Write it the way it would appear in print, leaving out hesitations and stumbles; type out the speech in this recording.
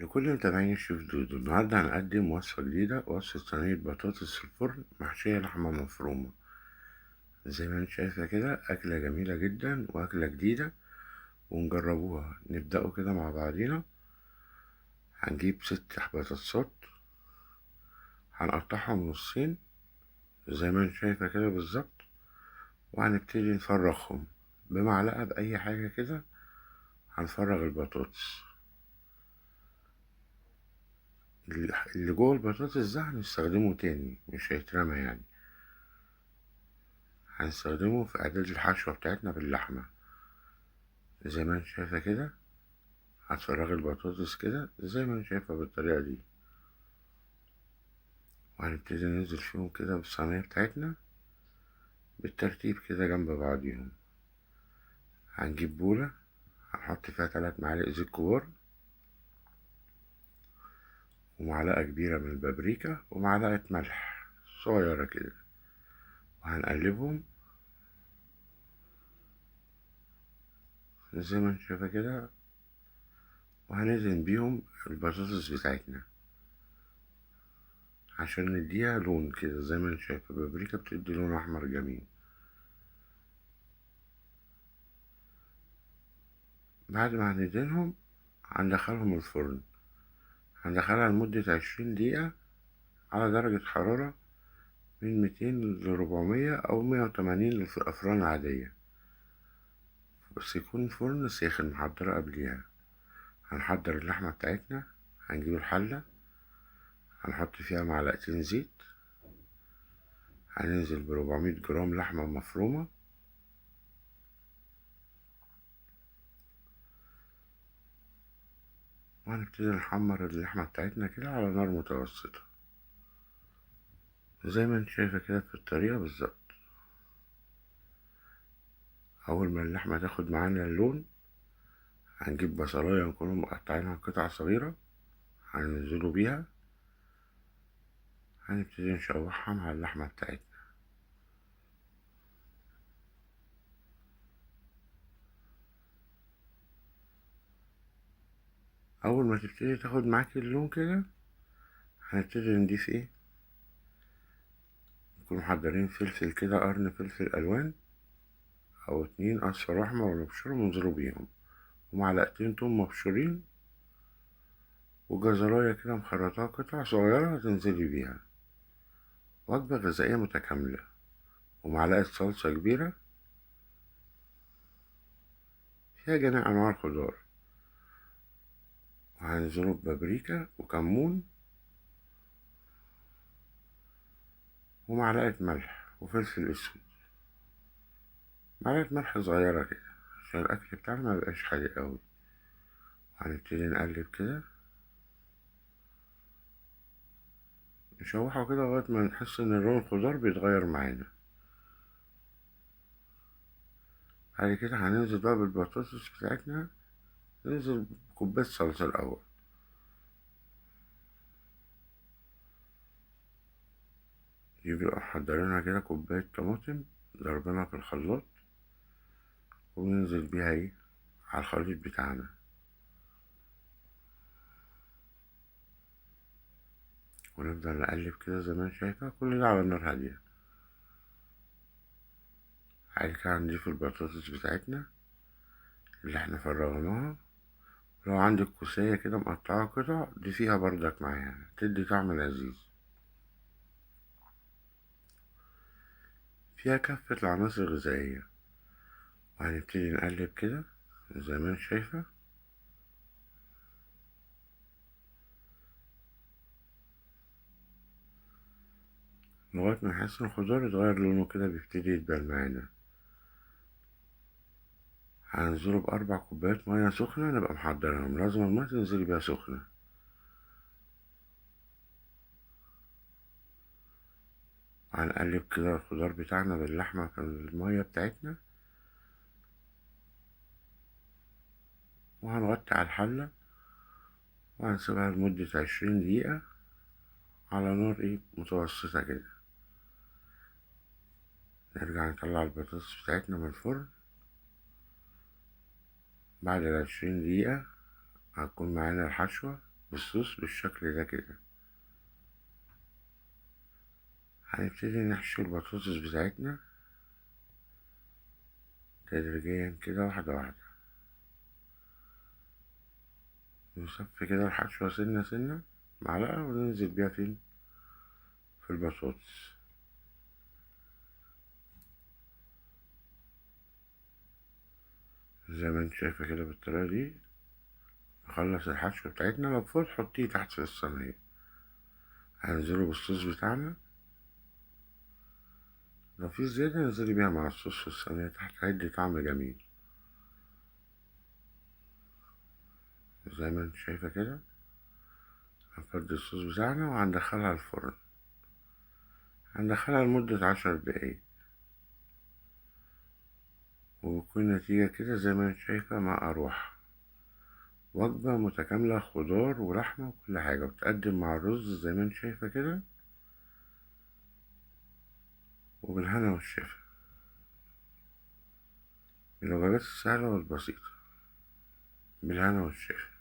لكل متابعين الشيف دودو، النهاردة هنقدم وصفة جديدة، وصفة صينية بطاطس في الفرن محشية لحمة مفرومة. زي ما انت شايفة كده، أكلة جميلة جدا وأكلة جديدة ونجربوها. نبدأوا كده مع بعضينا. هنجيب 6 بطاطسات، هنقطعهم نصين زي ما انت شايفة كده بالظبط، وهنبتدي نفرغهم بمعلقة بأي حاجة كده. هنفرغ البطاطس اللي جوه البطاطس ده هنستخدمه تاني، مش هيترمى يعني. هنستخدمه في إعداد الحشوة بتاعتنا باللحمة. زي ما انت شايفة كده، هتفرغي البطاطس كده زي ما انت شايفة بالطريقة دي، وهنبتدي ننزل فيهم كده بالصينية بتاعتنا بالترتيب كده جنب بعضيهم. هنجيب بولة، هنحط فيها 3 معالق زيت كبار، ومعلقة كبيرة من البابريكا، ومعلقة ملح صغيرة كده، وهنقلبهم زي ما انت شايفة كده، وهنزين بيهم البطاطس بتاعتنا عشان نديها لون كده. زي ما انت شايفة البابريكا بتدي لون أحمر جميل. بعد ما هندهنهم هندخلهم الفرن. هندخلها لمدة 20 دقيقة على درجة حرارة من 200 ل400 أو 180 في الأفران العادية، بس يكون فرن ساخن محضرة قبليها. هنحضر اللحمة بتاعتنا. هنجيب الحلة، هنحط فيها معلقتين زيت، هننزل ب400 جرام لحمة مفرومة، وهنبتدي نحمر اللحمة بتاعتنا كده على نار متوسطة زي ما انت شايفة كده في الطريقة بالظبط. أول ما اللحمة تاخد معانا اللون، هنجيب بصلاية نكون مقطعينها قطع صغيرة، هننزله بيها، هنبتدي نشوحها مع اللحمة بتاعتنا. أول ما تبتدي تاخد معاك اللون كده، هنبتدي نضيف ايه، نكون محضرين فلفل كده، قرن فلفل ألوان أو 2 أصفر وأحمر ونبشرهم وننزلوا بيهم، ومعلقتين توم مبشورين، وجزراية كده مخرطاها قطع صغيرة تنزلي بيها. وجبة غذائية متكاملة، ومعلقة صلصة كبيرة فيها جميع أنواع الخضار، وهنزله ببابريكا وكمون ومعلقة ملح وفلفل أسود، معلقة ملح صغيرة كده عشان الأكل بتاعنا ميبقاش حادق أوي. وهنبتدي نقلب كده، نشوحه كده لغاية ما نحس إن لون الخضار بيتغير معانا. بعد كده هننزل بقى بالبطاطس بتاعتنا، ننزل بكوباية صلصة الأول. يبقى محضرينها كده كوباية طماطم ضربنا في الخلاط، وننزل بيها ايه على الخليط بتاعنا، ونفضل نقلب كده زي ما انت شايفة، كل ده على نار هادية. بعد كده هنضيف البطاطس بتاعتنا اللي احنا فرغناها. لو عندك كوسية كده مقطعة قطع ضيفيها بردك معاها، تدي طعم لذيذ. فيها كافة العناصر الغذائية. وهنبتدي نقلب كده زي ما انت شايفة، لغاية ما نحس ان الخضار اتغير لونه كده، بيبتدي يدبل معانا. هننزله ب4 كوبايات مية سخنة نبقى محضرهم، لازم المية تنزلي بيها سخنة. هنقلب كده الخضار بتاعنا باللحمة في المية بتاعتنا، وهنغطي على الحلة، وهنسيبها لمدة 20 دقيقة على نار ايه متوسطة كده. نرجع نطلع البطاطس بتاعتنا من الفرن. بعد ال20 دقيقة هتكون معانا الحشوة بالصوص بالشكل ده كده. هنبتدي نحشي البطاطس بتاعتنا تدريجيا كده، واحدة واحدة. نصفي كده الحشوة سنة سنة معلقة، وننزل بيها في البطاطس. زي ما انت شايفة كده بالطريقة دي. نخلص الحشوة بتاعتنا، لو فوت حطيه تحت في الصينية. هننزله بالصوص بتاعنا، لو في زيادة ننزلي بيها مع الصوص في الصينية تحت، هيدي طعم جميل. زي ما انت شايفة كده. هنفضي الصوص بتاعنا وهندخلها الفرن. هندخلها لمدة 10 دقايق، وبتكون النتيجة كده زي ما انت شايفة، ما أروح. وجبة متكاملة، خضار ولحمة وكل حاجة، وتقدم مع الرز زي ما انت شايفة كده. وبالهنا والشفا، من الوجبات السهلة والبسيطة. بالهنا والشفا.